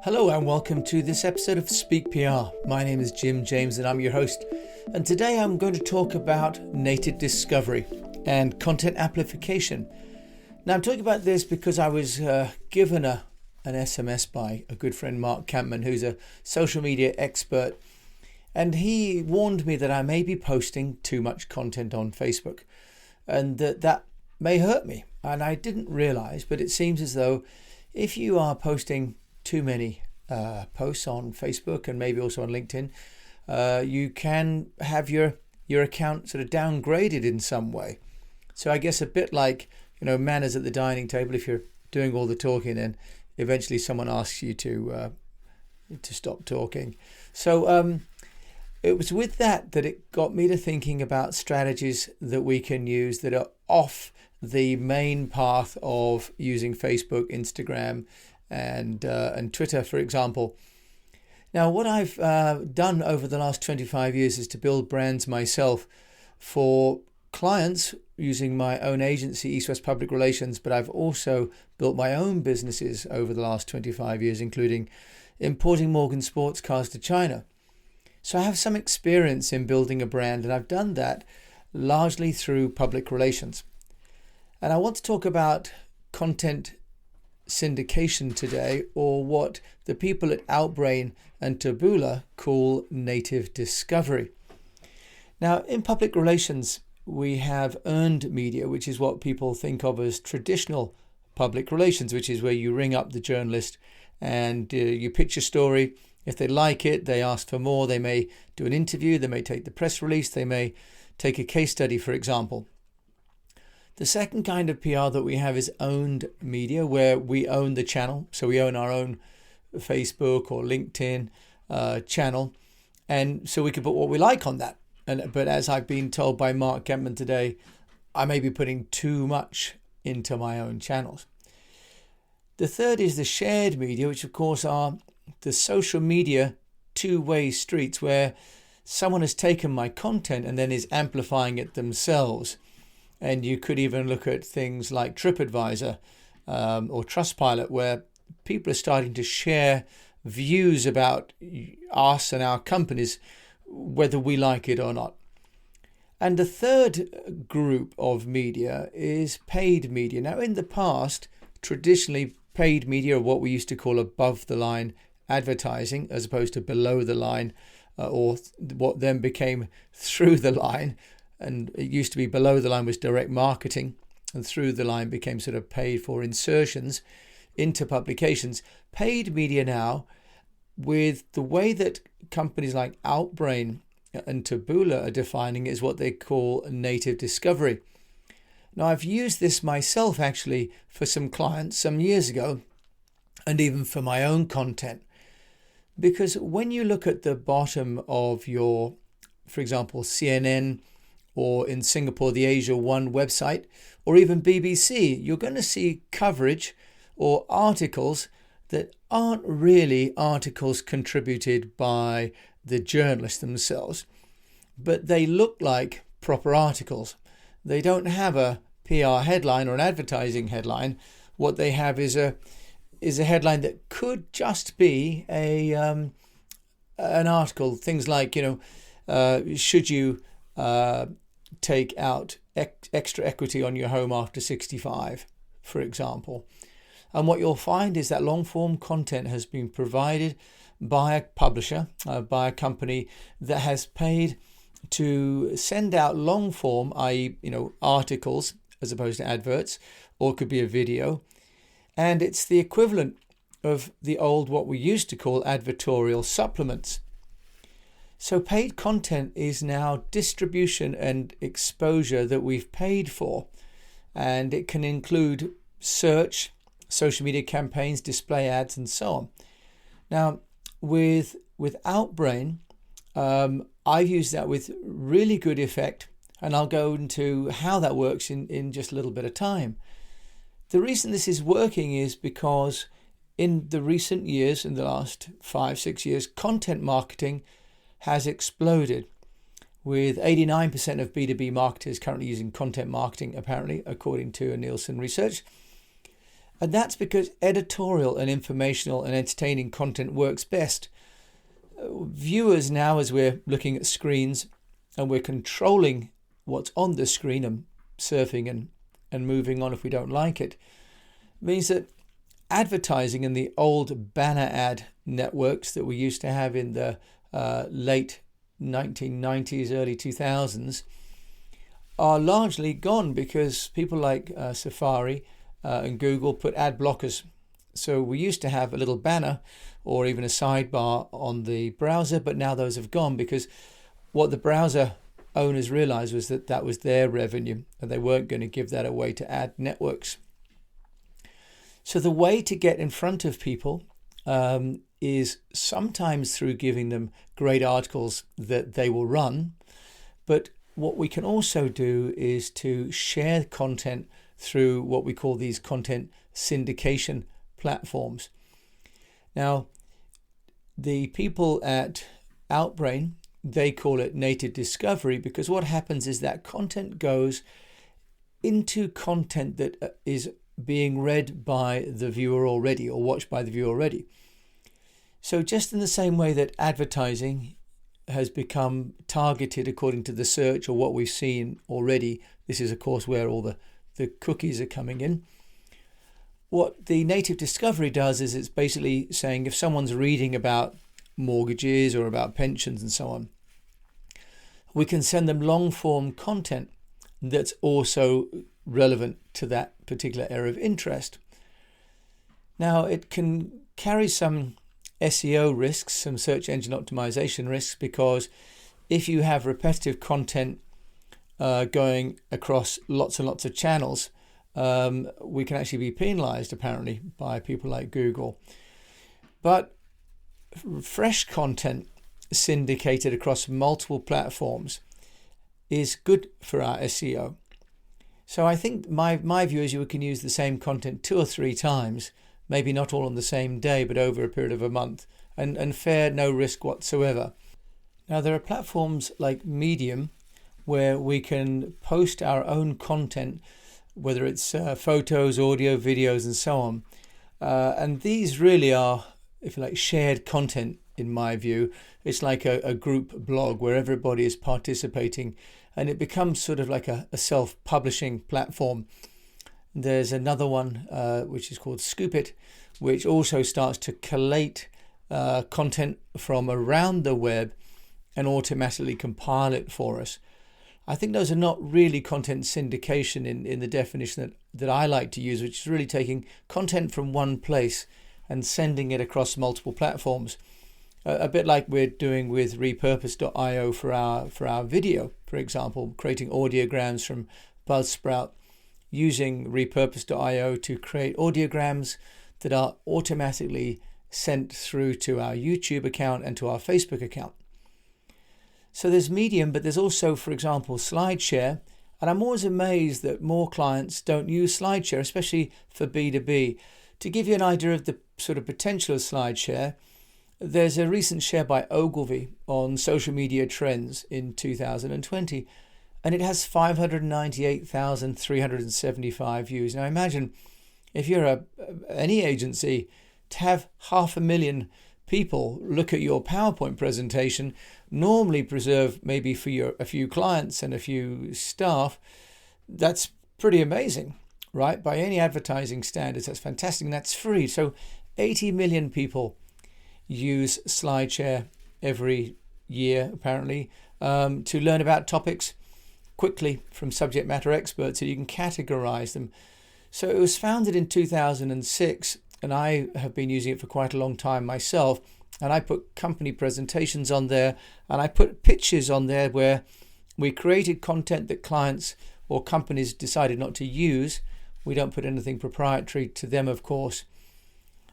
Hello and welcome to this episode of Speak PR. My name is Jim James and I'm your host. And today I'm going to talk about native discovery and content amplification. Now I'm talking about this because I was given an SMS by a good friend, Mark Campman, who's a social media expert. And he warned me that I may be posting too much content on Facebook and that may hurt me. And I didn't realize, but it seems as though if you are posting too many posts on Facebook and maybe also on LinkedIn, you can have your account sort of downgraded in some way. So I guess a bit like, manners at the dining table. If you're doing all the talking, and eventually someone asks you to stop talking. So it was with that it got me to thinking about strategies that we can use that are off the main path of using Facebook, Instagram, and Twitter, for example. Now, what I've done over the last 25 years is to build brands myself for clients using my own agency, East West Public Relations, but I've also built my own businesses over the last 25 years, including importing Morgan sports cars to China. So I have some experience in building a brand, and I've done that largely through public relations. And I want to talk about content syndication today, or what the people at Outbrain and Taboola call native discovery. Now, in public relations, we have earned media, which is what people think of as traditional public relations, which is where you ring up the journalist and you pitch a story. If they like it, they ask for more. They may do an interview, they may take the press release, they may take a case study, for example. The second kind of PR that we have is owned media, where we own the channel. So we own our own Facebook or LinkedIn channel. And so we can put what we like on that. But as I've been told by Mark Campman today, I may be putting too much into my own channels. The third is the shared media, which of course are the social media two-way streets, where someone has taken my content and then is amplifying it themselves. And you could even look at things like TripAdvisor or Trustpilot, where people are starting to share views about us and our companies, whether we like it or not. And the third group of media is paid media. Now, in the past, traditionally, paid media are what we used to call above the line advertising, as opposed to below the line, or what then became through the line. And it used to be below the line was direct marketing, and through the line became sort of paid for insertions into publications. Paid media now, with the way that companies like Outbrain and Taboola are defining, is what they call native discovery. Now, I've used this myself actually for some clients some years ago, and even for my own content. Because when you look at the bottom of your, for example, CNN, or in Singapore, the Asia One website, or even BBC, you're going to see coverage or articles that aren't really articles contributed by the journalists themselves, but they look like proper articles. They don't have a PR headline or an advertising headline. What they have is a headline that could just be an article. Things like, should you take out extra equity on your home after 65, for example. And what you'll find is that long form content has been provided by a publisher, by a company that has paid to send out long form, i.e., articles as opposed to adverts, or it could be a video. And it's the equivalent of the old, what we used to call advertorial supplements. So paid content is now distribution and exposure that we've paid for, and it can include search, social media campaigns, display ads, and so on. Now, with Outbrain, I've used that with really good effect, and I'll go into how that works in just a little bit of time. The reason this is working is because in the recent years, in the last 5-6 years, content marketing has exploded, with 89% of B2B marketers currently using content marketing, apparently, according to a Nielsen research. And that's because editorial and informational and entertaining content works best. Viewers now, as we're looking at screens and we're controlling what's on the screen and surfing and moving on if we don't like it, means that advertising in the old banner ad networks that we used to have in the late 1990s, early 2000s are largely gone because people like Safari and Google put ad blockers. So we used to have a little banner or even a sidebar on the browser, but now those have gone because what the browser owners realized was that that was their revenue and they weren't going to give that away to ad networks. So the way to get in front of people is sometimes through giving them great articles that they will run. But what we can also do is to share content through what we call these content syndication platforms. Now, the people at Outbrain, they call it native discovery because what happens is that content goes into content that is being read by the viewer already or watched by the viewer already. So just in the same way that advertising has become targeted according to the search or what we've seen already, this is of course where all the cookies are coming in. What the native discovery does is it's basically saying if someone's reading about mortgages or about pensions and so on, we can send them long form content that's also relevant to that particular area of interest. Now, it can carry some SEO risks, some search engine optimization risks, because if you have repetitive content going across lots and lots of channels, we can actually be penalized apparently by people like Google. But fresh content syndicated across multiple platforms is good for our SEO. So I think my view is you can use the same content 2 or 3 times, maybe not all on the same day, but over a period of a month, and fare no risk whatsoever. Now, there are platforms like Medium where we can post our own content, whether it's photos, audio, videos, and so on. And these really are, if you like, shared content in my view. It's like a group blog where everybody is participating and it becomes sort of like a self-publishing platform. There's another one which is called Scoop It, which also starts to collate content from around the web and automatically compile it for us. I think those are not really content syndication in the definition that I like to use, which is really taking content from one place and sending it across multiple platforms. A bit like we're doing with repurpose.io for our video, for example, creating audiograms from Buzzsprout, using repurpose.io to create audiograms that are automatically sent through to our YouTube account and to our Facebook account. So there's Medium, but there's also, for example, SlideShare. And I'm always amazed that more clients don't use SlideShare, especially for B2B. To give you an idea of the sort of potential of SlideShare, there's a recent share by Ogilvy on social media trends in 2020, and it has 598,375 views. Now imagine if you're any agency, to have 500,000 people look at your PowerPoint presentation, normally preserved maybe for a few clients and a few staff, that's pretty amazing, right? By any advertising standards, that's fantastic, and that's free. So 80 million people use SlideShare every year, apparently, to learn about topics quickly from subject matter experts so you can categorize them. So it was founded in 2006, and I have been using it for quite a long time myself. And I put company presentations on there, and I put pitches on there where we created content that clients or companies decided not to use. We don't put anything proprietary to them, of course.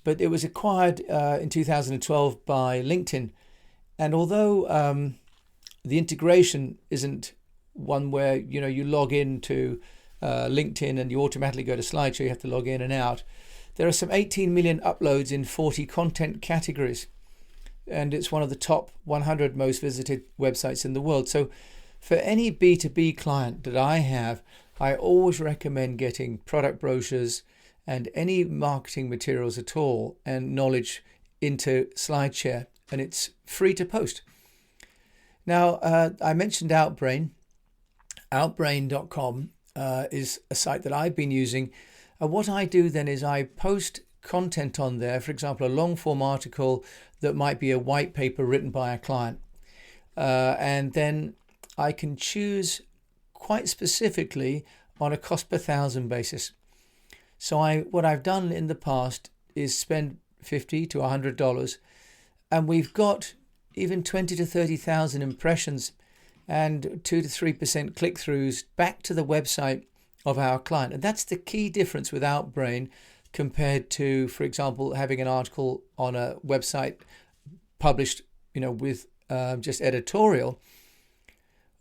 But it was acquired in 2012 by LinkedIn. And although the integration isn't one where you log into LinkedIn and you automatically go to SlideShare, you have to log in and out. There are some 18 million uploads in 40 content categories. And it's one of the top 100 most visited websites in the world. So for any B2B client that I have, I always recommend getting product brochures and any marketing materials at all and knowledge into SlideShare, and it's free to post. Now, I mentioned Outbrain. Outbrain.com is a site that I've been using. What I do then is I post content on there, for example, a long form article that might be a white paper written by a client. And then I can choose quite specifically on a cost per thousand basis. So what I've done in the past is spend $50 to $100, and we've got even 20 to 30,000 impressions and 2 to 3% click-throughs back to the website of our client. And that's the key difference with Outbrain compared to, for example, having an article on a website published, with just editorial.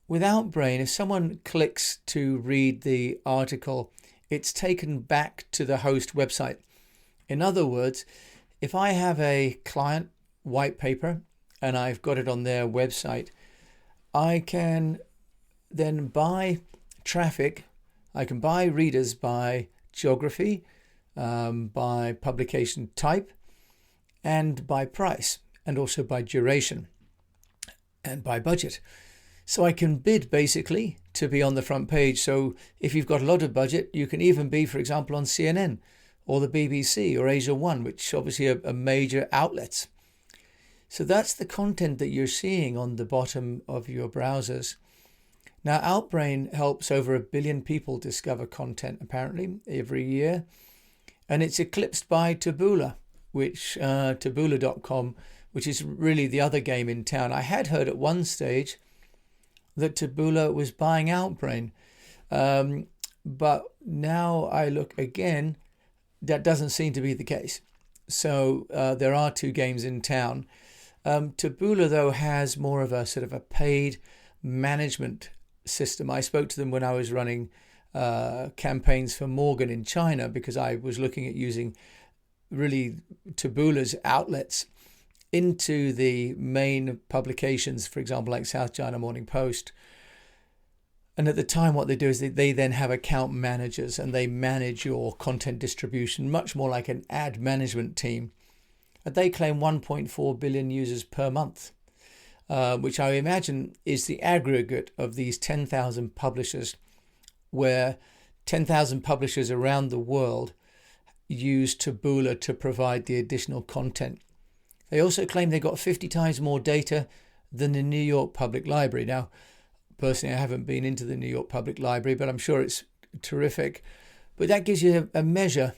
With Outbrain, if someone clicks to read the article, it's taken back to the host website. In other words, if I have a client white paper and I've got it on their website, I can then buy traffic. I can buy readers by geography, by publication type, and by price, and also by duration and by budget. So I can bid basically to be on the front page. So if you've got a lot of budget, you can even be, for example, on CNN or the BBC or Asia One, which obviously are major outlets. So that's the content that you're seeing on the bottom of your browsers. Now, Outbrain helps over 1 billion people discover content, apparently, every year. And it's eclipsed by Taboola, Taboola.com, which is really the other game in town. I had heard at one stage that Taboola was buying Outbrain. But now I look again, that doesn't seem to be the case. So there are two games in town. Taboola, though, has more of a sort of a paid management system. I spoke to them when I was running campaigns for Morgan in China, because I was looking at using really Taboola's outlets into the main publications, for example, like South China Morning Post. And at the time, what they do is they then have account managers, and they manage your content distribution, much more like an ad management team. And they claim 1.4 billion users per month, which I imagine is the aggregate of these 10,000 publishers, where 10,000 publishers around the world use Taboola to provide the additional content. They also claim they got 50 times more data than the New York Public Library. Now, personally, I haven't been into the New York Public Library, but I'm sure it's terrific. But that gives you a measure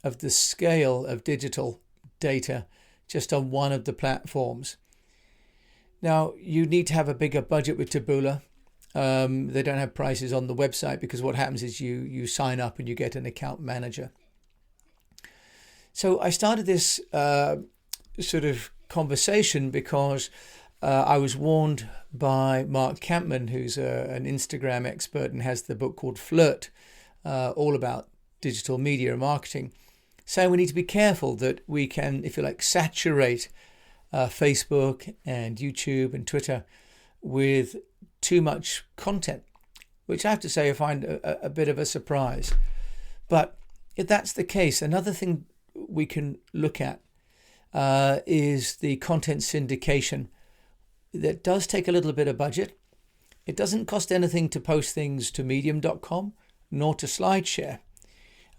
of the scale of digital data just on one of the platforms. Now, you need to have a bigger budget with Taboola. They don't have prices on the website, because what happens is you sign up and you get an account manager. So I started this sort of conversation because I was warned by Mark Campman, who's an Instagram expert and has the book called Flirt, all about digital media and marketing, saying we need to be careful that we can, if you like, saturate Facebook and YouTube and Twitter with too much content, which I have to say I find a bit of a surprise. But if that's the case, another thing we can look at is the content syndication. That does take a little bit of budget. It doesn't cost anything to post things to medium.com nor to SlideShare.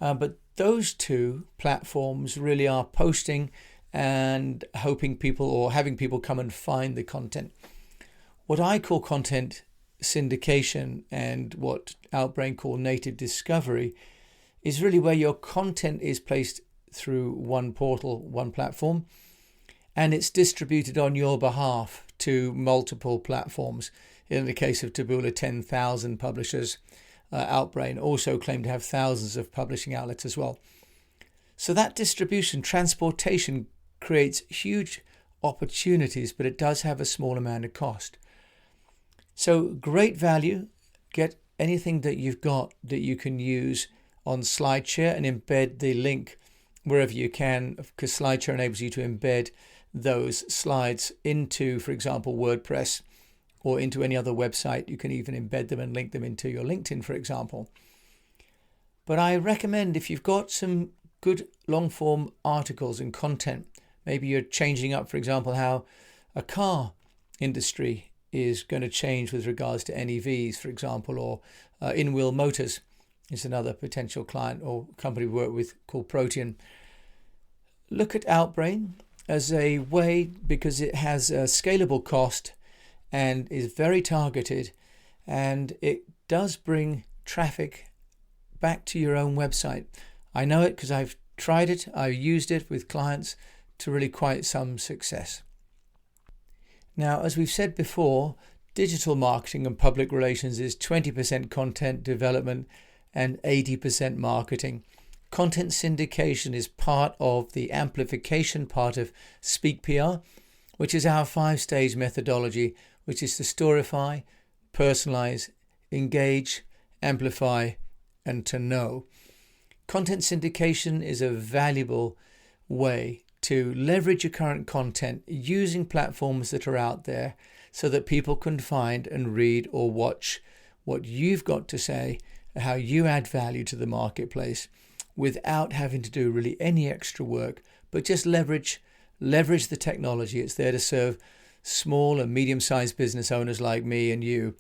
But those two platforms really are posting and hoping people, or having people come and find the content. What I call content syndication, and what Outbrain call native discovery, is really where your content is placed through one portal, one platform, and it's distributed on your behalf to multiple platforms. In the case of Taboola, 10,000 publishers. Outbrain also claim to have thousands of publishing outlets as well. So that distribution, transportation, creates huge opportunities, but it does have a small amount of cost. So great value. Get anything that you've got that you can use on SlideShare and embed the link wherever you can, because SlideShare enables you to embed those slides into, for example, WordPress or into any other website. You can even embed them and link them into your LinkedIn, for example. But I recommend, if you've got some good long form articles and content, maybe you're changing up, for example, how a car industry is going to change with regards to NEVs, for example, or in-wheel motors is another potential client or company we work with called Protean. Look at Outbrain as a way, because it has a scalable cost and is very targeted, and it does bring traffic back to your own website. I know it because I've tried it. I've used it with clients to really quite some success. Now, as we've said before, digital marketing and public relations is 20% content development and 80% marketing. Content syndication is part of the amplification part of Speak PR, which is our 5-stage methodology, which is to storify, personalize, engage, amplify, and to know. Content syndication is a valuable way to leverage your current content using platforms that are out there so that people can find and read or watch what you've got to say, how you add value to the marketplace without having to do really any extra work, but just leverage the technology. It's there to serve small and medium-sized business owners like me and you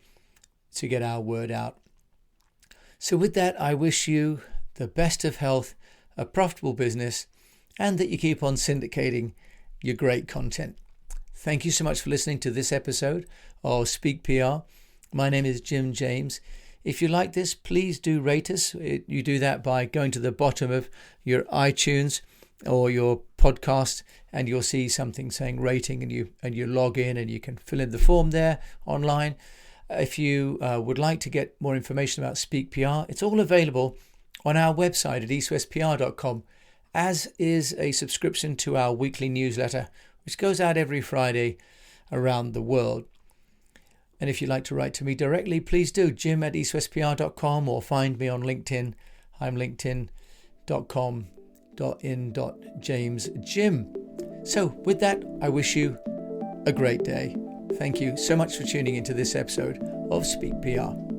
to get our word out. So with that, I wish you the best of health, a profitable business, and that you keep on syndicating your great content. Thank you so much for listening to this episode of Speak PR. My name is Jim James. If you like this, please do rate us. You do that by going to the bottom of your iTunes or your podcast, and you'll see something saying rating, and you log in and you can fill in the form there online. If you would like to get more information about Speak PR, it's all available on our website at eastwestpr.com, as is a subscription to our weekly newsletter, which goes out every Friday around the world. And if you'd like to write to me directly, please do, jim@eastwestpr.com, or find me on LinkedIn. I'm linkedin.com.in.jamesjim. So with that, I wish you a great day. Thank you so much for tuning into this episode of Speak PR.